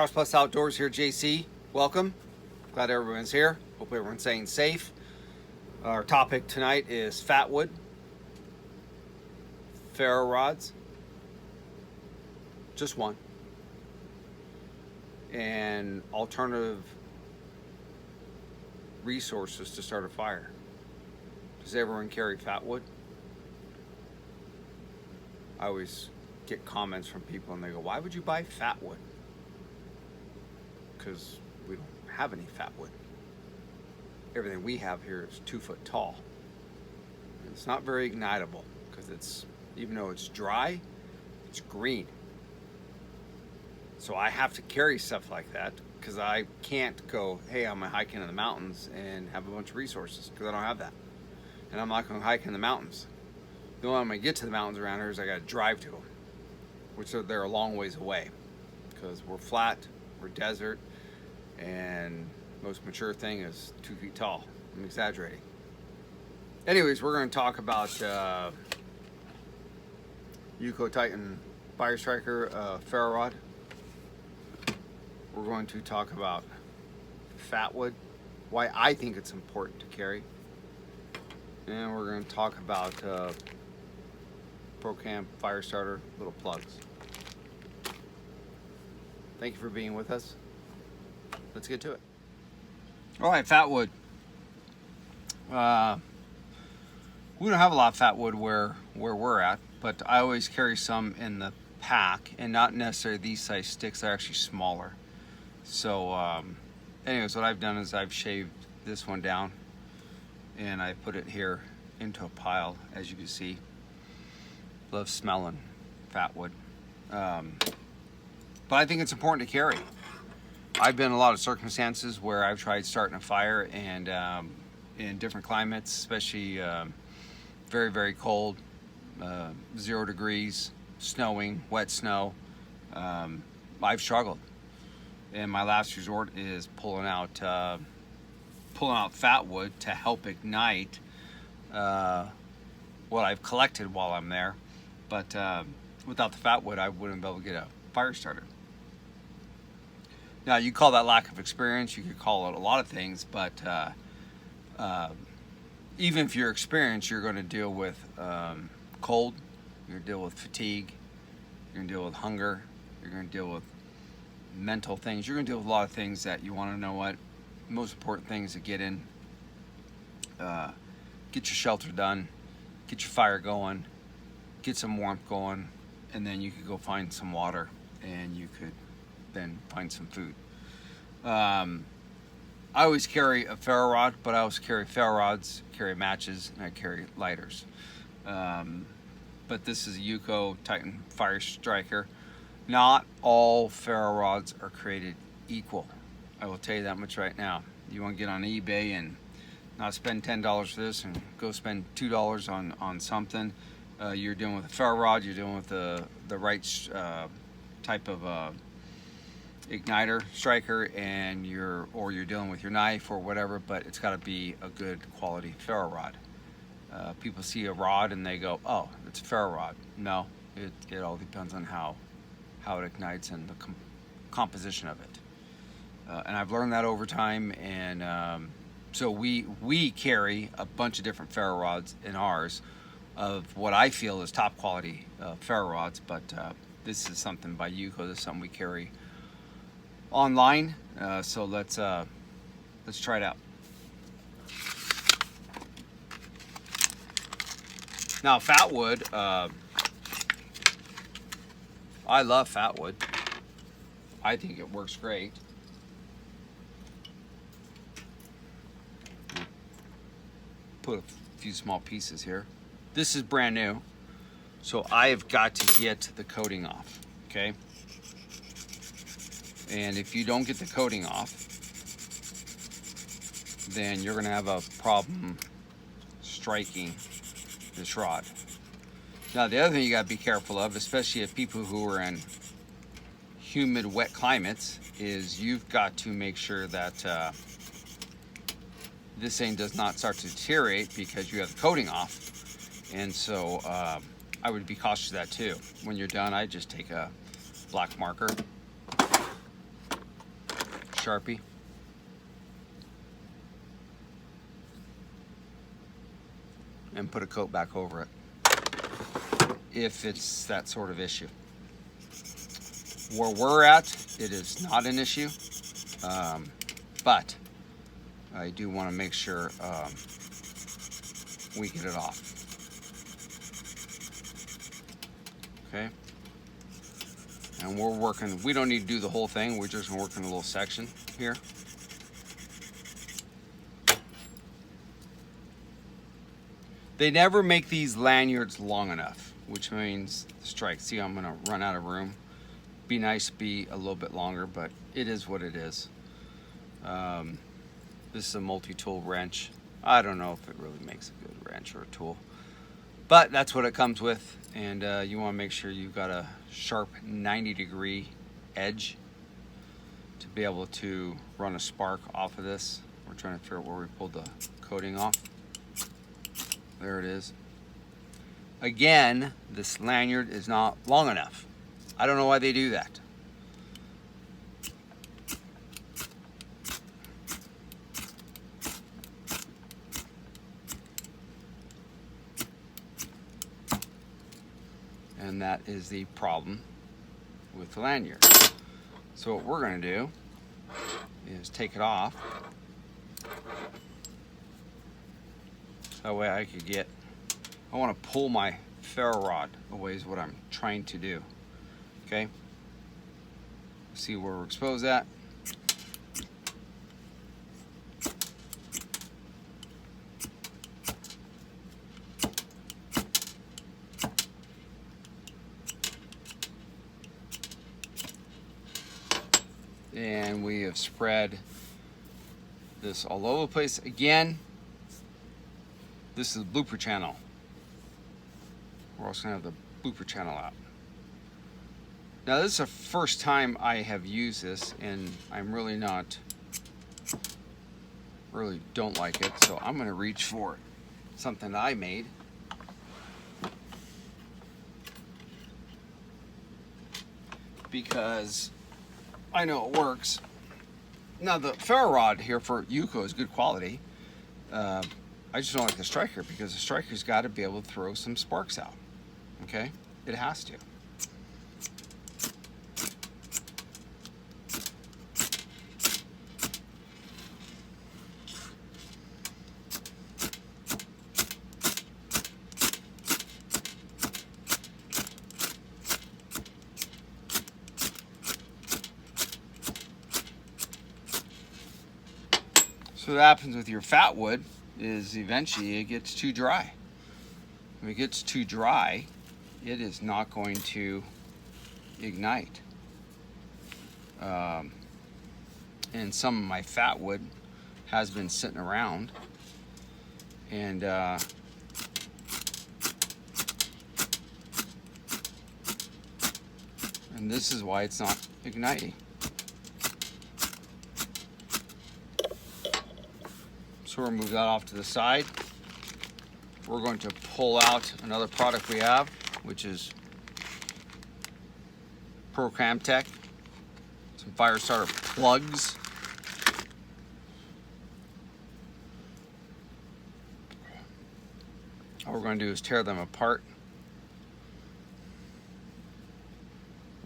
Cost Plus Outdoors here, JC. Welcome. Glad everyone's here. Hope everyone's staying safe. Our topic tonight is FatWood, Ferro Rods, just one, and alternative resources to start a fire. Does everyone carry FatWood? I always get comments from people and they go, why would you buy FatWood? Because we don't have any FatWood. Everything we have here is 2 foot tall. And it's not very ignitable because it's, even though it's dry, it's green. So I have to carry stuff like that because I can't go, hey, I'm hiking in the mountains and have a bunch of resources, because I don't have that. And I'm not going to hike in the mountains. The only time I get to the mountains around here is I got to drive to them, which they're a long ways away because we're flat, we're desert, and most mature thing is 2 feet tall. I'm exaggerating. Anyways, we're going to talk about Yuko Titan Fire Striker Ferro Rod. We're going to talk about FatWood, why I think it's important to carry. And we're going to talk about ProCamp Fire Starter, little plugs. Thank you for being with us. Let's get to it. All right, FatWood. We don't have a lot of FatWood where we're at, but I always carry some in the pack, and not necessarily these size sticks. They're actually smaller. So anyways, what I've done is I've shaved this one down and I put it here into a pile, as you can see. Love smelling FatWood. But I think it's important to carry. I've been in a lot of circumstances where I've tried starting a fire, and in different climates, especially very, very cold, 0 degrees, snowing, wet snow, I've struggled. And my last resort is pulling out FatWood to help ignite what I've collected while I'm there. But without the FatWood, I wouldn't be able to get a fire starter. Now, you call that lack of experience, you could call it a lot of things, but even if you're experienced, you're going to deal with cold, you're going to deal with fatigue, you're going to deal with hunger, you're going to deal with mental things. You're going to deal with a lot of things that you want to know what. The most important thing is to get in, get your shelter done, get your fire going, get some warmth going, and then you could go find some water, and you could then find some food. I always carry a ferro rod, but I also carry ferro rods, carry matches, and I carry lighters. But this is a Yuko Titan Fire Striker. Not all ferro rods are created equal. I will tell you that much right now. You want to get on eBay and not spend $10 for this and go spend $2 on something. You're dealing with a ferro rod, you're dealing with the right type of igniter striker, and you're dealing with your knife or whatever, but it's got to be a good quality ferro rod. People see a rod and they go, oh, it's a ferro rod. No, it all depends on how it ignites and the composition of it. And I've learned that over time, and so we carry a bunch of different ferro rods in ours of what I feel is top quality ferro rods, but this is something by Yuko. This is something we carry online, so let's try it out. Now, FatWood, I love FatWood. I think it works great. Put a few small pieces here. This is brand new, so I have got to get the coating off, okay? And if you don't get the coating off, then you're gonna have a problem striking this rod. Now, the other thing you gotta be careful of, especially if people who are in humid, wet climates, is you've got to make sure that this thing does not start to deteriorate because you have the coating off. And so I would be cautious of that too. When you're done, I just take a black marker Sharpie. And put a coat back over it if it's that sort of issue. Where we're at, it is not an issue, but I do want to make sure we get it off. Okay, and we're working, we don't need to do the whole thing, we're just going to work in a little section here. They never make these lanyards long enough, which means strike. See, I'm gonna run out of room. Be nice to be a little bit longer, but it is what it is. This is a multi-tool wrench. I don't know if it really makes a good wrench or a tool, but that's what it comes with. And you wanna make sure you've got a sharp 90-degree edge to be able to run a spark off of this. We're trying to figure out where we pulled the coating off. There it is. Again, this lanyard is not long enough. I don't know why they do that. And that is the problem with the lanyard. So what we're going to do is take it off. That way I could get, I want to pull my ferro rod away is what I'm trying to do. Okay, see where we're exposed at. And we have spread this all over the place. Again, this is the blooper channel. We're also gonna have the blooper channel out. Now this is the first time I have used this, and I'm really don't like it, so I'm gonna reach for something that I made. Because I know it works. Now the ferro rod here for Yuko is good quality. I just don't like the striker because the striker's got to be able to throw some sparks out. Okay? It has to. So what happens with your FatWood is eventually it gets too dry. When it gets too dry, it is not going to ignite. And some of my FatWood has been sitting around, and this is why it's not igniting. So we'll move that off to the side. We're going to pull out another product we have, which is Program Tech, some fire starter plugs. All we're going to do is tear them apart.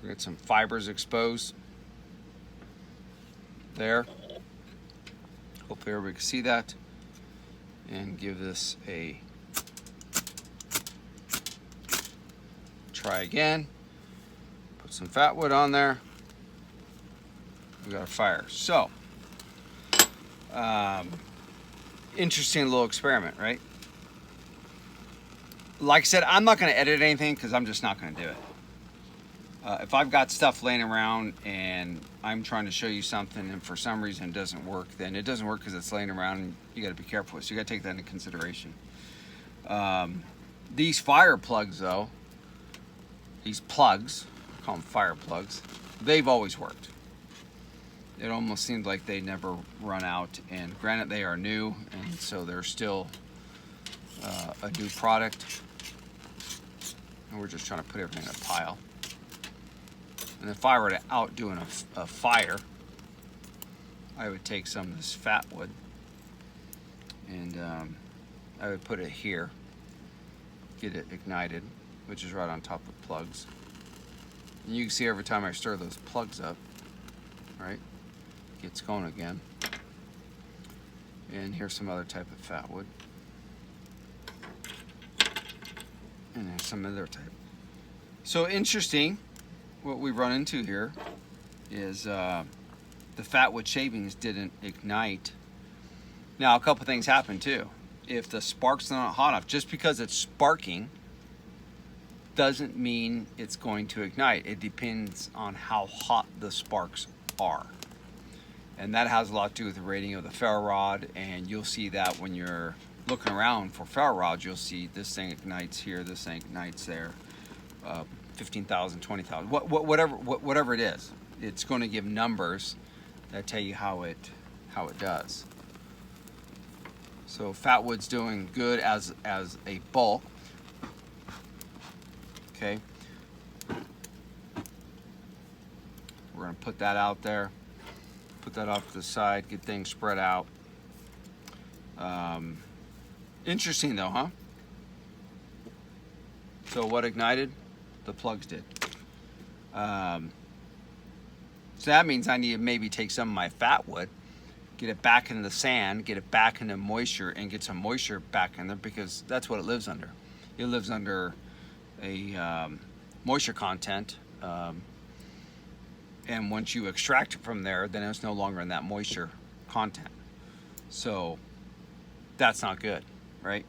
We're going to get some fibers exposed there. Hopefully everybody can see that, and give this a try again. Put some FatWood on there. We got a fire. So, interesting little experiment, right? Like I said, I'm not going to edit anything because I'm just not going to do it. If I've got stuff laying around and I'm trying to show you something and for some reason it doesn't work, then it doesn't work because it's laying around, and you got to be careful. So you got to take that into consideration. These fire plugs, though, these plugs, I call them fire plugs, they've always worked. It almost seems like they never run out, and granted they are new, and so they're still a new product. And we're just trying to put everything in a pile. And if I were to out doing a fire, I would take some of this FatWood and I would put it here, get it ignited, which is right on top of the plugs. And you can see every time I stir those plugs up, right, it gets going again. And here's some other type of FatWood. And there's some other type. So interesting, what we run into here is the FatWood shavings didn't ignite. Now a couple things happen too. If the spark's not hot enough, just because it's sparking doesn't mean it's going to ignite. It depends on how hot the sparks are. And that has a lot to do with the rating of the ferro rod, and you'll see that when you're looking around for ferro rods. You'll see this thing ignites here, this thing ignites there, 15,000, 20,000, whatever it is. It's going to give numbers that tell you how it does. So FatWood's doing good as a bulk. Okay, we're going to put that out there, put that off to the side, get things spread out. Interesting though, huh? So what ignited? The plugs did. So that means I need to maybe take some of my FatWood, get it back in the sand, get it back into moisture, and get some moisture back in there, because that's what it lives under. It lives under a moisture content, and once you extract it from there, then it's no longer in that moisture content. So that's not good, right?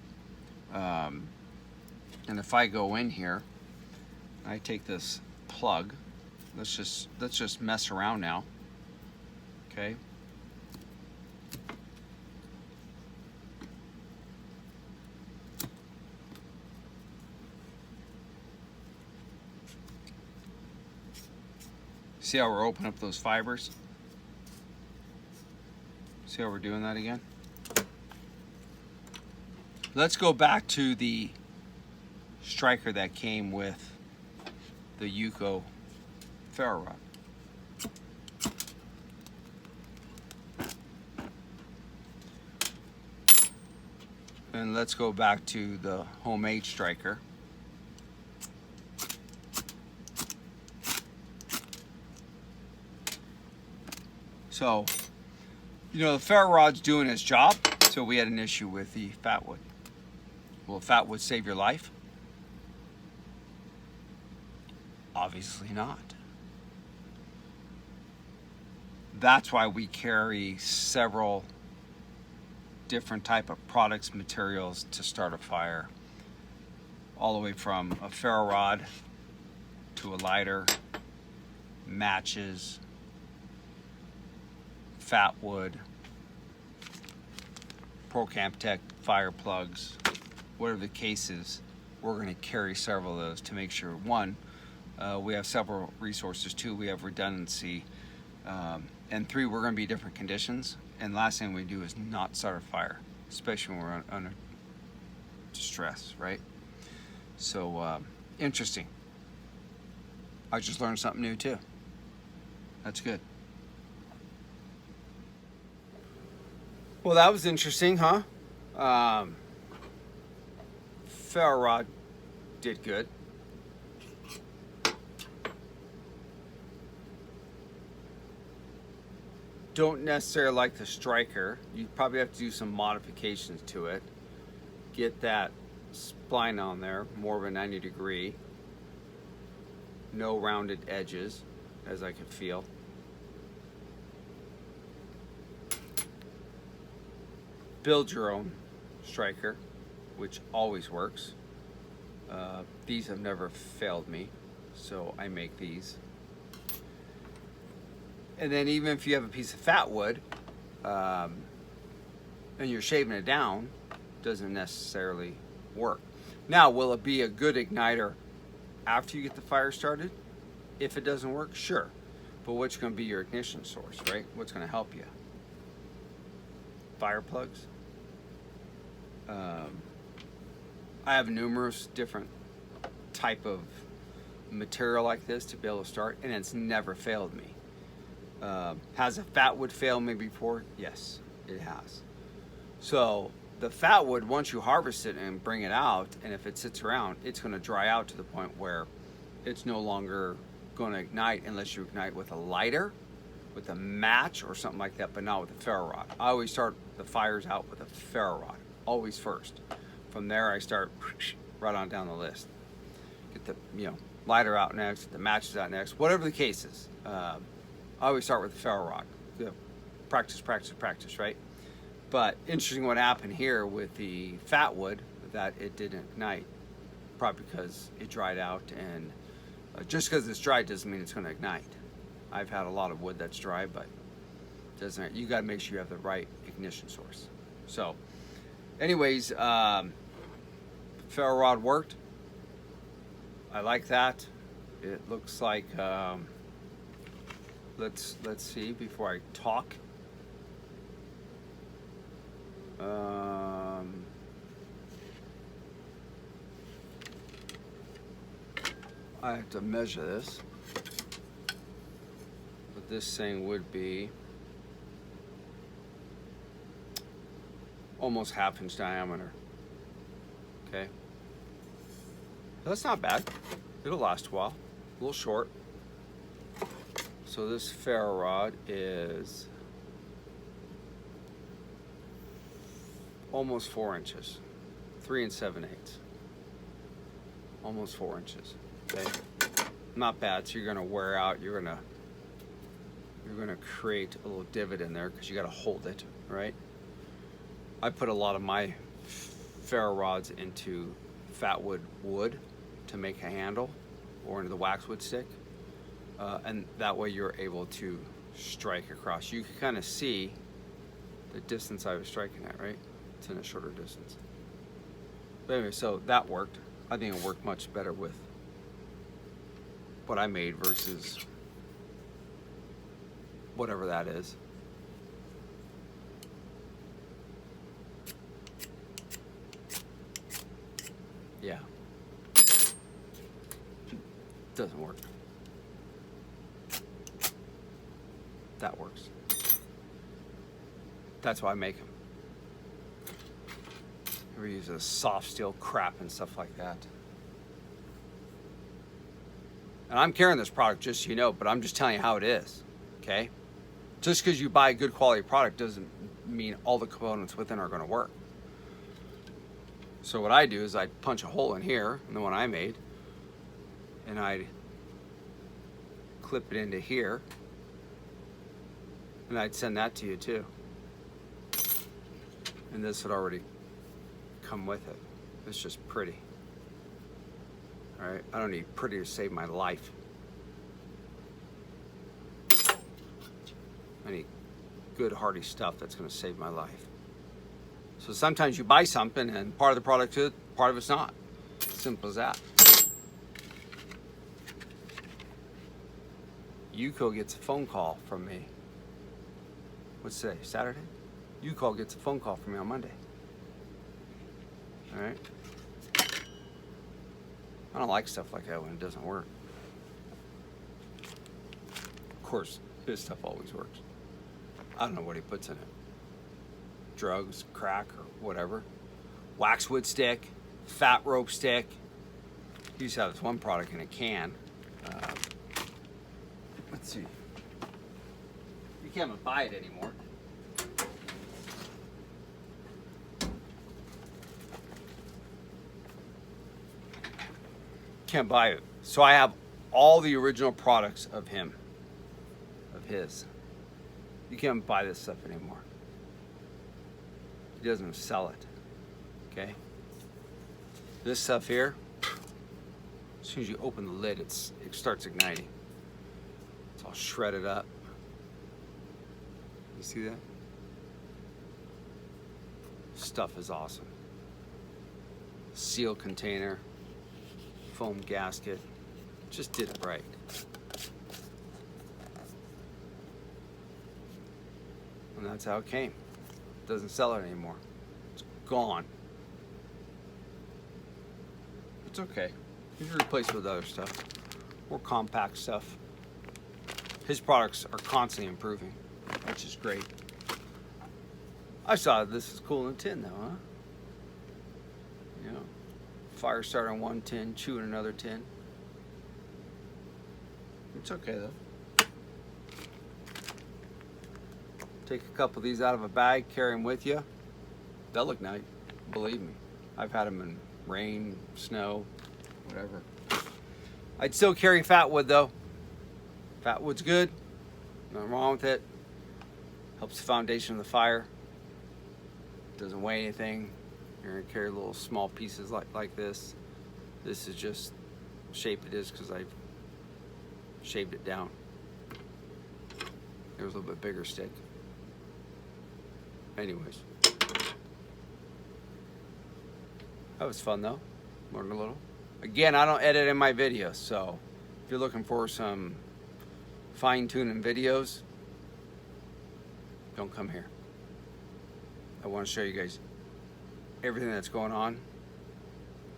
And if I go in here, I take this plug. Let's just mess around now. Okay. See how we're opening up those fibers? See how we're doing that again? Let's go back to the striker that came with the Yuko ferro rod. And let's go back to the homemade striker. So, you know, the ferro rod's doing its job, so we had an issue with the FatWood. Will FatWood save your life? Obviously not. That's why we carry several different type of products, materials to start a fire. All the way from a ferro rod to a lighter, matches, FatWood, ProCamp Tech fire plugs, whatever the case is. We're going to carry several of those to make sure, one, we have several resources, two, we have redundancy, and three, we're going to be different conditions. And last thing we do is not start a fire, especially when we're under stress, right? So interesting. I just learned something new too. That's good. Well, that was interesting, huh? Ferro rod did good. Don't necessarily like the striker. You probably have to do some modifications to it. Get that spline on there, more of a 90 degree. No rounded edges, as I can feel. Build your own striker, which always works. These have never failed me, so I make these. And then even if you have a piece of FatWood and you're shaving it down, doesn't necessarily work. Now, will it be a good igniter after you get the fire started? If it doesn't work, sure. But what's going to be your ignition source, right? What's going to help you? Fire plugs. I have numerous different type of material like this to be able to start, and it's never failed me. Has a FatWood failed maybe before? Yes, it has. So the FatWood, once you harvest it and bring it out, and if it sits around, it's going to dry out to the point where it's no longer going to ignite unless you ignite with a lighter, with a match or something like that, but not with a ferro rod. I always start the fires out with a ferro rod, always first. From there, I start right on down the list. Get the lighter out next, get the matches out next, whatever the case is. I always start with the ferro rod. Practice, practice, practice, right? But interesting what happened here with the FatWood, that it didn't ignite, probably because it dried out, and just because it's dry doesn't mean it's going to ignite. I've had a lot of wood that's dry, but doesn't. You got to make sure you have the right ignition source. So, anyways, ferro rod worked. I like that. It looks like. Let's see before I talk. I have to measure this, but this thing would be almost 1/2 inch diameter. Okay, that's not bad. It'll last a while. A little short. So this ferro rod is almost 4 inches, 3 7/8. Almost 4 inches. Okay, not bad. So you're gonna wear out. You're gonna create a little divot in there because you got to hold it, right? I put a lot of my ferro rods into FatWood wood to make a handle, or into the waxwood stick, and that way you're able to strike across. You can kind of see the distance I was striking at, right? It's in a shorter distance. But anyway, so that worked. I think it worked much better with what I made versus whatever that is. Yeah. Doesn't work. That works. That's why I make them. We use a soft steel crap and stuff like that. And I'm carrying this product just so you know, but I'm just telling you how it is, okay? Just because you buy a good quality product doesn't mean all the components within are going to work. So what I do is I punch a hole in here, in the one I made, and I'd clip it into here, and I'd send that to you too. And this would already come with it. It's just pretty. All right, I don't need pretty to save my life. I need good hardy stuff that's going to save my life. So sometimes you buy something and part of the product is, part of it's not. Simple as that. Yuko gets a phone call from me. What's today? Saturday? Yuko gets a phone call from me on Monday. All right. I don't like stuff like that when it doesn't work. Of course, his stuff always works. I don't know what he puts in it. Drugs, crack, or whatever. Waxwood stick, fat rope stick. He used to have this one product in a can. Let's see. You can't even buy it anymore. Can't buy it. So I have all the original products of him, of his. You can't buy this stuff anymore. He doesn't sell it. Okay? This stuff here, as soon as you open the lid, it starts igniting. It's all shredded up. You see that? Stuff is awesome. Seal container. Foam gasket. Just did it right. And that's how it came. Doesn't sell it anymore. It's gone. It's okay. You can replace it with other stuff. More compact stuff. his products are constantly improving, which is great. I saw this is cool in a tin though, huh? You know, fire starter on one tin, chew in another tin. It's okay though. Take a couple of these out of a bag, carry them with you. They'll look nice, believe me. I've had them in rain, snow, whatever. I'd still carry FatWood though. FatWood's good, nothing wrong with it. Helps the foundation of the fire. Doesn't weigh anything. You're gonna carry little small pieces like this. This is just shape it is because I've shaved it down. There's a little bit bigger stick. Anyways, that was fun though. Learned a little. Again, I don't edit in my videos, so if you're looking for some fine-tuning videos, don't come here. I want to show you guys everything that's going on,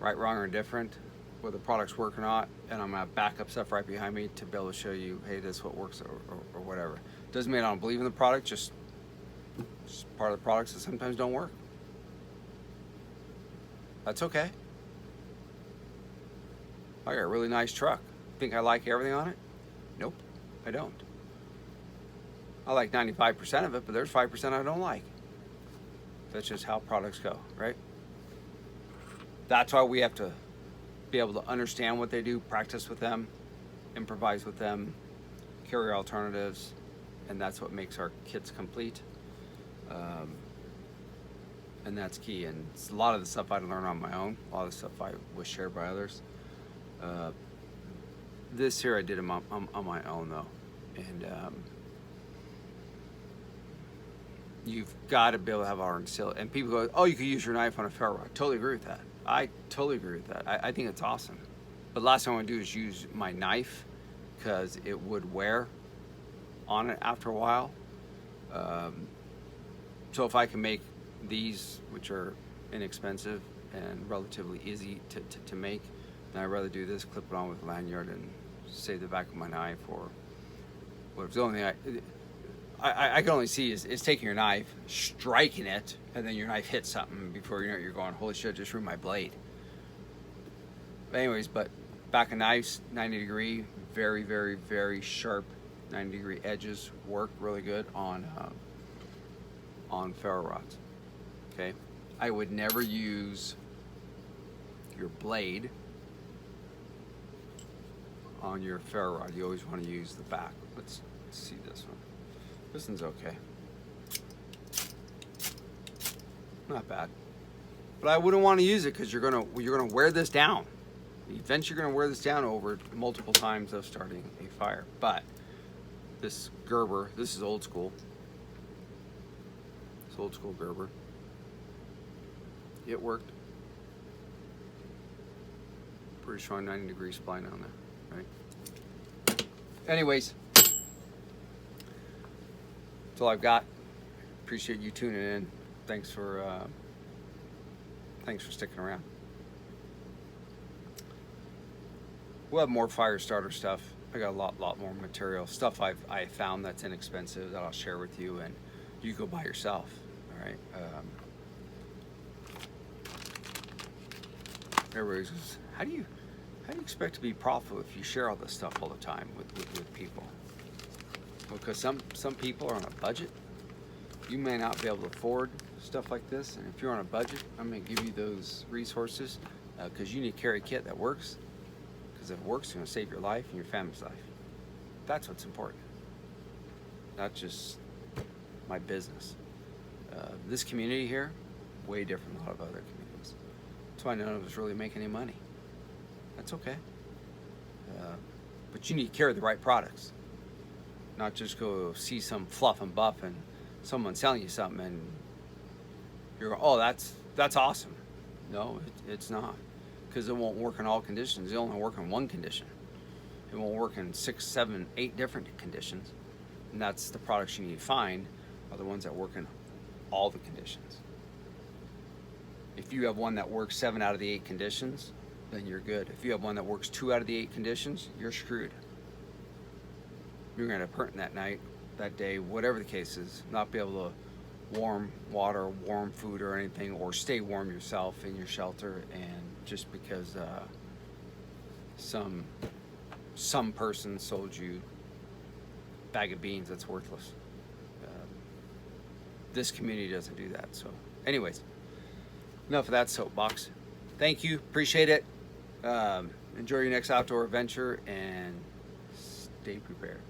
right, wrong, or indifferent, whether the product's work or not, and I'm gonna back up stuff right behind me to be able to show you, hey, this is what works or whatever. Doesn't mean I don't believe in the product, just part of the products that sometimes don't work. That's okay. I got a really nice truck. Think I like everything on it? Nope, I don't. I like 95% of it, but there's 5% I don't like. That's just how products go, right? That's why we have to be able to understand what they do, practice with them, improvise with them, carry alternatives, and that's what makes our kits complete. And that's key. And it's a lot of the stuff I learned on my own. A lot of the stuff I was shared by others. This here I did on my own though, and you've got to be able to have iron steel. And people go, oh, you could use your knife on a ferro rod. Totally agree with that. I totally agree with that. I think it's awesome. But last thing I want to do is use my knife because it would wear on it after a while. So if I can make these, which are inexpensive and relatively easy to make, then I'd rather do this, clip it on with a lanyard and save the back of my knife or whatever. The only thing I can only see is taking your knife, striking it, and then your knife hits something before you know it, you're going, holy shit, just ruined my blade. But anyways, but back of knives, 90 degree, very, very, very sharp 90 degree edges work really good on ferro rods. Okay, I would never use your blade on your ferro rod. You always want to use the back. Let's see this one. This one's okay. Not bad. But I wouldn't want to use it because you're gonna wear this down. Eventually you're gonna wear this down over multiple times of starting a fire. But this Gerber, this is old school. It's old school Gerber. It worked. Pretty strong 90 degree spline on there, right? Anyways, that's all I've got. Appreciate you tuning in. Thanks for sticking around. We'll have more fire starter stuff. I got a lot more material, stuff I found that's inexpensive that I'll share with you, and you go buy yourself. All right. Everybody says, how do you expect to be profitable if you share all this stuff all the time with people? Because some people are on a budget. You may not be able to afford stuff like this, and if you're on a budget, I'm going to give you those resources because you need to carry a kit that works. Because if it works, it's going to save your life and your family's life. That's what's important. Not just my business. This community here, way different than a lot of other communities. That's why none of us really make any money. That's okay. But you need to carry the right products. Not just go see some fluff and buff and someone selling you something and you're going, oh, that's awesome. No, it's not. Because it won't work in all conditions. It'll only work in one condition. It won't work in 6, 7, 8 different conditions. And that's the products you need to find are the ones that work in all the conditions. If you have one that works 7 out of the 8 conditions, then you're good. If you have one that works 2 out of the 8 conditions, you're screwed. you're going to hurt that night, that day, whatever the case is, not be able to warm water, warm food or anything, or stay warm yourself in your shelter, and just because some person sold you a bag of beans that's worthless. This community doesn't do that. So anyways, enough of that soapbox. Thank you, appreciate it. Enjoy your next outdoor adventure and stay prepared.